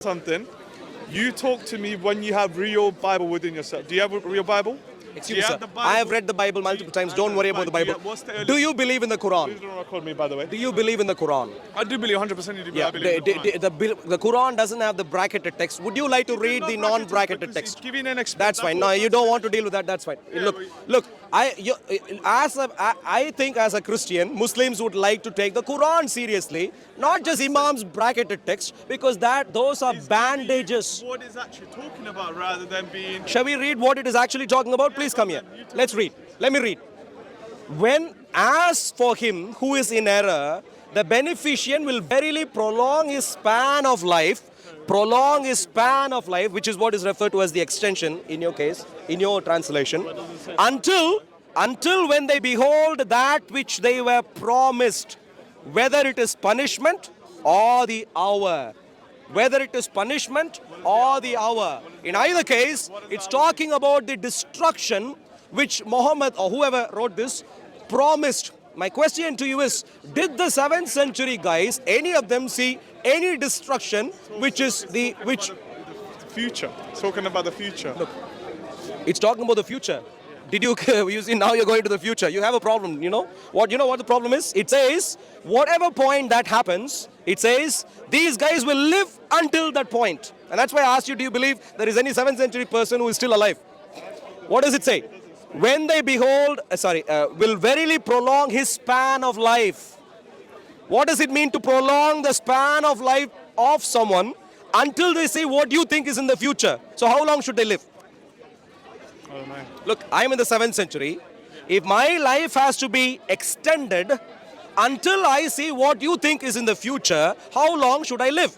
something. You talk to me when you have real Bible within yourself. Do you have a real Bible? Excuse me, sir. I have read the Bible multiple times. Don't worry about the Bible. Do you believe in the Quran? Please don't record me, by the way. Do you believe in the Quran? I do believe 100% you do. Yeah. I believe in the Quran. The Quran doesn't have the bracketed text. Would you like to read the non-bracketed text? Giving an That's fine. No, you don't want to deal with that. That's fine. Look. I think as a Christian, Muslims would like to take the Quran seriously, not just Imam's bracketed text, because those are bandages. What is actually talking about rather than being... Shall we read what it is actually talking about? Please come here. Let's read. Let me read. As for him who is in error, the beneficent will verily prolong his span of life, which is what is referred to as the extension in your case, in your translation, until when they behold that which they were promised, whether it is punishment or the hour. In either case, it's talking about the destruction which Muhammad or whoever wrote this promised. My question to you is, did the 7th century guys, any of them see any destruction which is the future. Talking about the future. Look, it's talking about the future. Did you see, now you're going to the future. You have a problem, you know what the problem is? It says whatever point that happens, it says these guys will live until that point. And that's why I asked you, do you believe there is any 7th century person who is still alive? What does it say? When they behold, will verily prolong his span of life. What does it mean to prolong the span of life of someone until they say what you think is in the future? So how long should they live? Oh, man. Look, I'm in the 7th century. If my life has to be extended until I see what you think is in the future, how long should I live?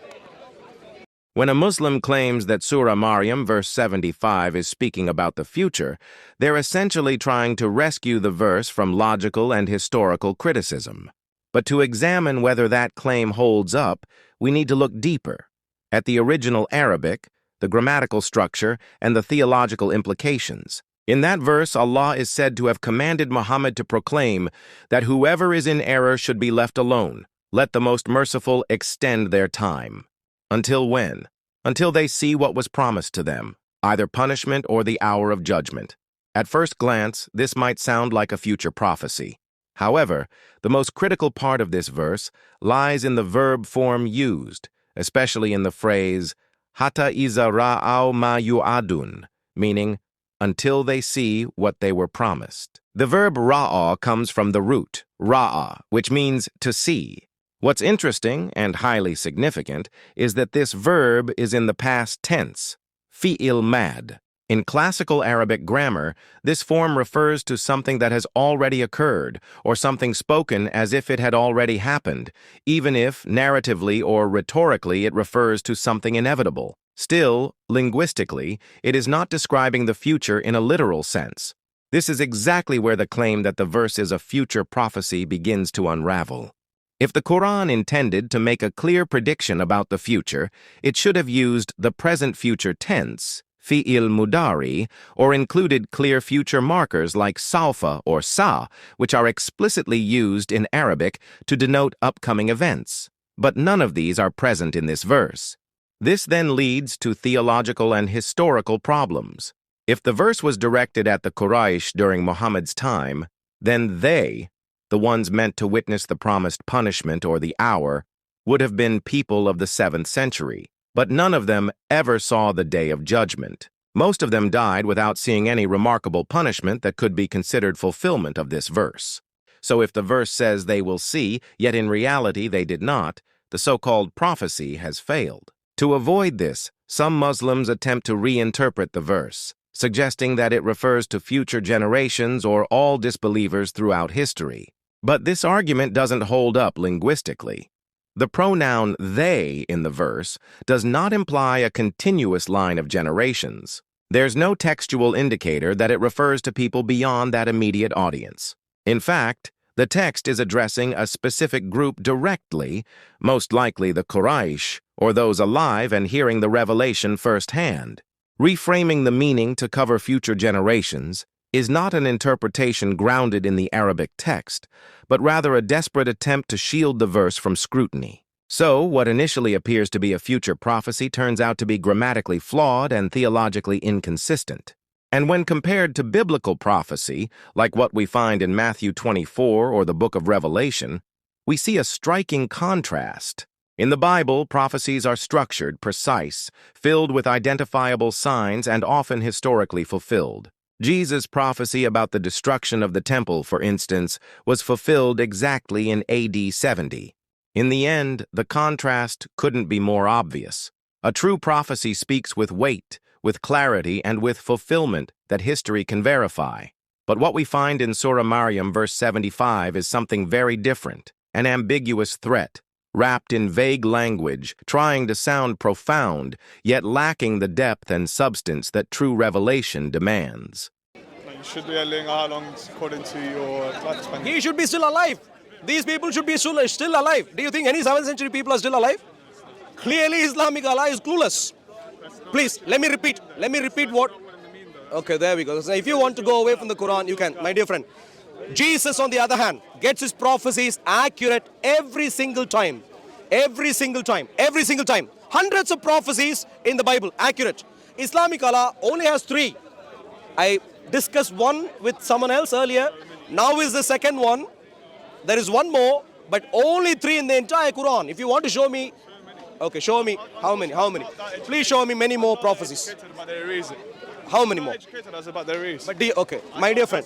When a Muslim claims that Surah Maryam, verse 75, is speaking about the future, they're essentially trying to rescue the verse from logical and historical criticism. But to examine whether that claim holds up, we need to look deeper at the original Arabic, the grammatical structure, and the theological implications. In that verse, Allah is said to have commanded Muhammad to proclaim that whoever is in error should be left alone. Let the Most Merciful extend their time. Until when? Until they see what was promised to them, either punishment or the hour of judgment. At first glance, this might sound like a future prophecy. However, the most critical part of this verse lies in the verb form used, especially in the phrase Hata iza ra'aw ma yu'adun, meaning until they see what they were promised. The verb ra'a comes from the root, ra'a, which means to see. What's interesting and highly significant is that this verb is in the past tense, fi'il mad. In classical Arabic grammar, this form refers to something that has already occurred or something spoken as if it had already happened, even if, narratively or rhetorically, it refers to something inevitable. Still, linguistically, it is not describing the future in a literal sense. This is exactly where the claim that the verse is a future prophecy begins to unravel. If the Qur'an intended to make a clear prediction about the future, it should have used the present future tense, fi'il mudari, or included clear future markers like salfa or sa, which are explicitly used in Arabic to denote upcoming events. But none of these are present in this verse. This then leads to theological and historical problems. If the verse was directed at the Quraysh during Muhammad's time, then they, the ones meant to witness the promised punishment or the hour, would have been people of the 7th century. But none of them ever saw the day of judgment. Most of them died without seeing any remarkable punishment that could be considered fulfillment of this verse. So if the verse says they will see, yet in reality they did not, the so-called prophecy has failed. To avoid this, some Muslims attempt to reinterpret the verse, suggesting that it refers to future generations or all disbelievers throughout history. But this argument doesn't hold up linguistically. The pronoun they in the verse does not imply a continuous line of generations. There's no textual indicator that it refers to people beyond that immediate audience. In fact, the text is addressing a specific group directly, most likely the Quraysh, or those alive and hearing the revelation firsthand. Reframing the meaning to cover future generations is not an interpretation grounded in the Arabic text, but rather a desperate attempt to shield the verse from scrutiny. So, what initially appears to be a future prophecy turns out to be grammatically flawed and theologically inconsistent. And when compared to biblical prophecy, like what we find in Matthew 24 or the book of Revelation, we see a striking contrast. In the Bible, prophecies are structured, precise, filled with identifiable signs, and often historically fulfilled. Jesus' prophecy about the destruction of the temple, for instance, was fulfilled exactly in AD 70. In the end, the contrast couldn't be more obvious. A true prophecy speaks with weight, with clarity, and with fulfillment that history can verify. But what we find in Surah Maryam verse 75 is something very different, an ambiguous threat, wrapped in vague language, trying to sound profound, yet lacking the depth and substance that true revelation demands. You should be allowing how long according to your lifespan. He should be still alive. These people should be still alive. Do you think any 7th century people are still alive? Clearly, Islamic Allah is clueless. Please, let me repeat what... Okay, there we go. So if you want to go away from the Quran, you can, my dear friend. Jesus, on the other hand, gets his prophecies accurate every single time. Every single time. Hundreds of prophecies in the Bible, accurate. Islamic Allah only has 3. I discussed one with someone else earlier. Now is the second one. There is one more, but only 3 in the entire Quran. If you want to show me, okay, show me how many. Please show me many more prophecies. How many more? But okay, my dear friend,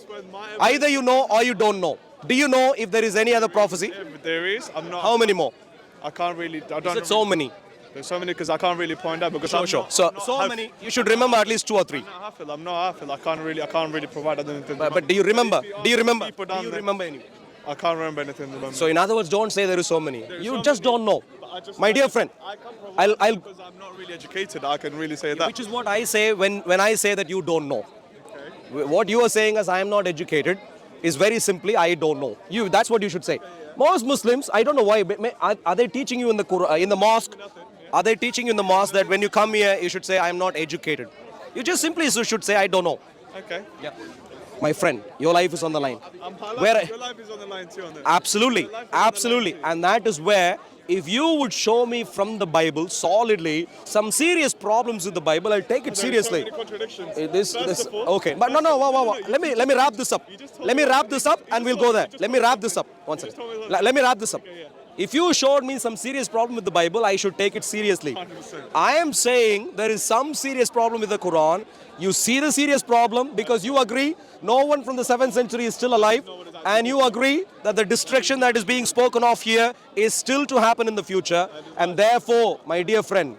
either you know or you don't know. Do you know if there is any other prophecy? If there is, I'm not. How many more? I can't really. I don't know. So many. There's so many because I can't really point out because Sure. So many. You should remember at least 2 or 3. I'm not Hafil. I can't really provide anything. But do you remember? Do you remember any? I can't remember anything at the moment. So in other words, don't say there is so many. You just don't know. My dear friend, I'll because I'm not really educated, I can really say that. Which is what I say when I say that you don't know. Okay. What you are saying as I am not educated is very simply I don't know. That's what you should say. Most Muslims, I don't know why, but are they teaching you in the mosque? Are they teaching you in the mosque that when you come here you should say I am not educated? You just simply should say I don't know. Okay. Yeah. My friend, your life is on the line. Your life is on the line too. Absolutely. And that is where, if you would show me from the Bible solidly some serious problems with the Bible, I'll take it seriously. So many contradictions. Okay, but no. Let me wrap this up. Let me wrap this up, and we'll go there. Let me wrap this up. One second. Let me wrap this up. If you showed me some serious problem with the Bible, I should take it seriously. 100%. I am saying there is some serious problem with the Quran. You see the serious problem because you agree no one from the 7th century is still alive, and you agree that the destruction that is being spoken of here is still to happen in the future, and therefore, my dear friend,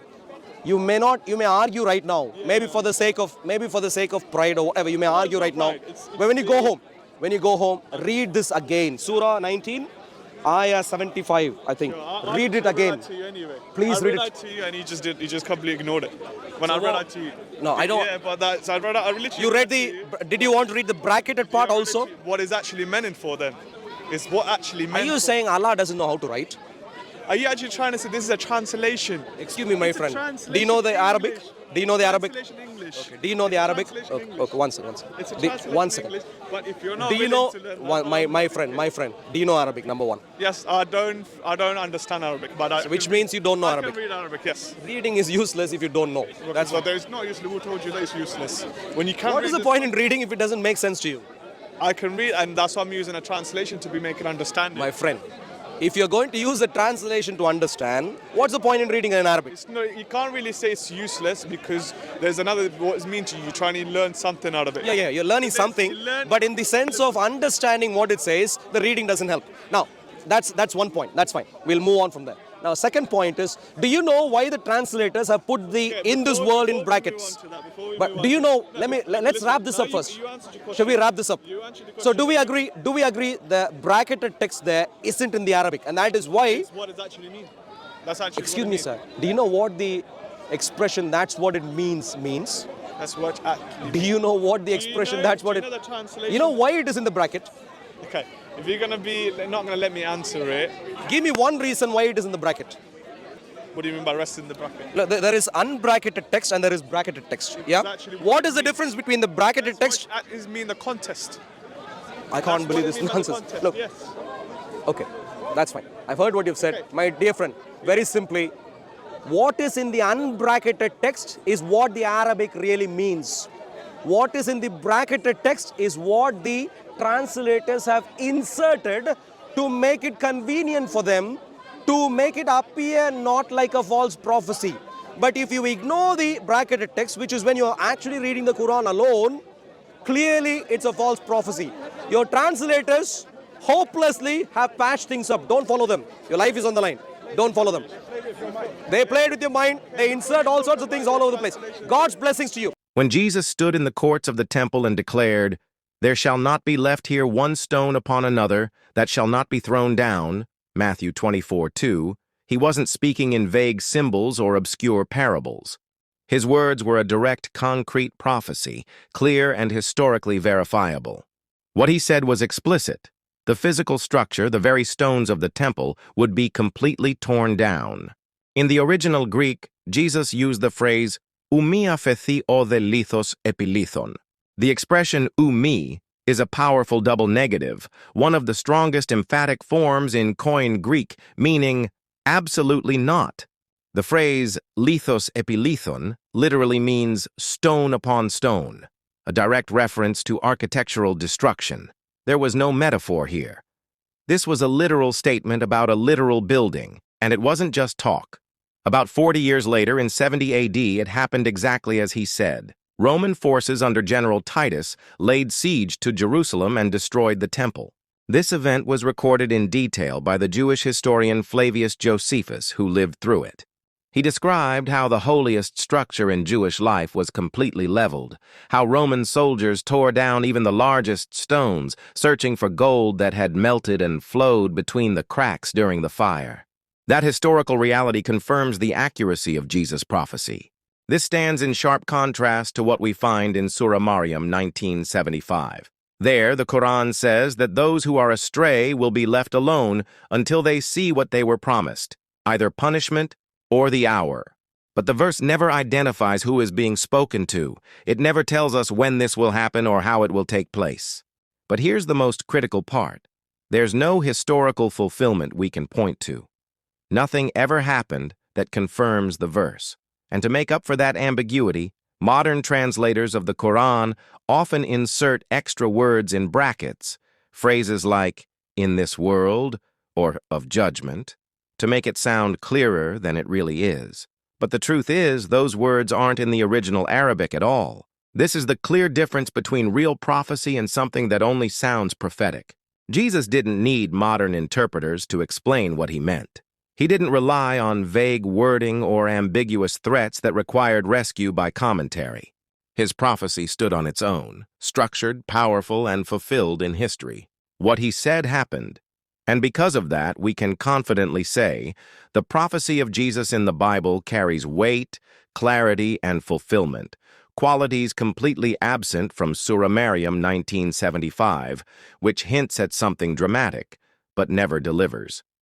you may argue right now, maybe for the sake of pride or whatever, you may argue right now. But when you go home, read this again. Surah 19. Ayah 75, I think. Read it again. Please read it. I read that to you and you just completely ignored it. When I read that to you. No, I don't. Yeah, but that, so I literally You read did you want to read the bracketed part also? What is actually meant for then? Is what actually meant Are you saying Allah doesn't know how to write? Are you actually trying to say this is a translation? Excuse me, my It's a friend. translation Do you know the in Arabic? English. Do you know the Arabic? Translation English. Okay. Do you know the Arabic? Translation English. Okay, one second. It's a translation One second. English, but if you're not Do you willing know, to learn my friend, do you know Arabic, number one? Yes, I don't understand Arabic, but I Which means you don't know I Arabic. can read Arabic, yes. Reading is useless if you don't know. That's But there's not useless. Who told you that it's useless? When you can't What is the point in reading if it doesn't make sense to you? I can read, and that's why I'm using a translation to be making understanding. My friend, if you're going to use a translation to understand, what's the point in reading it in Arabic? No, you can't really say it's useless because there's another, what it means to you, you're trying to learn something out of it. Yeah, you're learning something, but in the sense of understanding what it says, the reading doesn't help. Now, that's one point. That's fine. We'll move on from there. Now, second point is, do you know why the translators have put the in this world in brackets? But do you know, let's wrap this up first. Shall we wrap this up? So do we agree the bracketed text there isn't in the Arabic, and that is why... What does it actually mean? That's actually Excuse what it me, means. sir. Do you know what the expression "that's what it means" means? That's what actually Do you know what the expression "that's what it"? Do you know the translation? You know why it is in the bracket? Okay, if you're not gonna let me answer it, Give me one reason why it is in the bracket. what do you mean by rest in the bracket? Look, there is unbracketed text and there is bracketed text. Yeah. actually What is the difference between the bracketed text? That is mean the contest. I can't believe this nonsense. Look. Yes. Okay, that's fine. I've heard what you've said, my dear friend. Very simply, what is in the unbracketed text is what the Arabic really means. What is in the bracketed text is what the translators have inserted to make it convenient for them, to make it appear not like a false prophecy. But if you ignore the bracketed text, which is when you're actually reading the Quran alone, clearly it's a false prophecy. Your translators hopelessly have patched things up. Don't follow them. Your life is on the line. Don't follow them. They played with your mind. They insert all sorts of things all over the place. God's blessings to you. When Jesus stood in the courts of the temple and declared, "There shall not be left here one stone upon another that shall not be thrown down," Matthew 24:2, he wasn't speaking in vague symbols or obscure parables. His words were a direct, concrete prophecy, clear and historically verifiable. What he said was explicit. The physical structure, the very stones of the temple, would be completely torn down. In the original Greek, Jesus used the phrase "oumia fethi o de lithos epilithon." The expression "oumi" is a powerful double negative, one of the strongest emphatic forms in Koine Greek, meaning absolutely not. The phrase lithos epilithon literally means stone upon stone, a direct reference to architectural destruction. There was no metaphor here. This was a literal statement about a literal building, and it wasn't just talk. About 40 years later, in 70 AD, it happened exactly as he said. Roman forces under General Titus laid siege to Jerusalem and destroyed the temple. This event was recorded in detail by the Jewish historian Flavius Josephus, who lived through it. He described how the holiest structure in Jewish life was completely leveled, how Roman soldiers tore down even the largest stones, searching for gold that had melted and flowed between the cracks during the fire. That historical reality confirms the accuracy of Jesus' prophecy. This stands in sharp contrast to what we find in Surah Maryam 1975. There, the Qur'an says that those who are astray will be left alone until they see what they were promised, either punishment or the hour. But the verse never identifies who is being spoken to. It never tells us when this will happen or how it will take place. But here's the most critical part. There's no historical fulfillment we can point to. Nothing ever happened that confirms the verse. And to make up for that ambiguity, modern translators of the Quran often insert extra words in brackets, phrases like "in this world" or "of judgment," to make it sound clearer than it really is. But the truth is, those words aren't in the original Arabic at all. This is the clear difference between real prophecy and something that only sounds prophetic. Jesus didn't need modern interpreters to explain what he meant. He didn't rely on vague wording or ambiguous threats that required rescue by commentary. His prophecy stood on its own, structured, powerful, and fulfilled in history. What he said happened. And because of that, we can confidently say, the prophecy of Jesus in the Bible carries weight, clarity, and fulfillment, qualities completely absent from Surah Maryam 1975, which hints at something dramatic, but never delivers.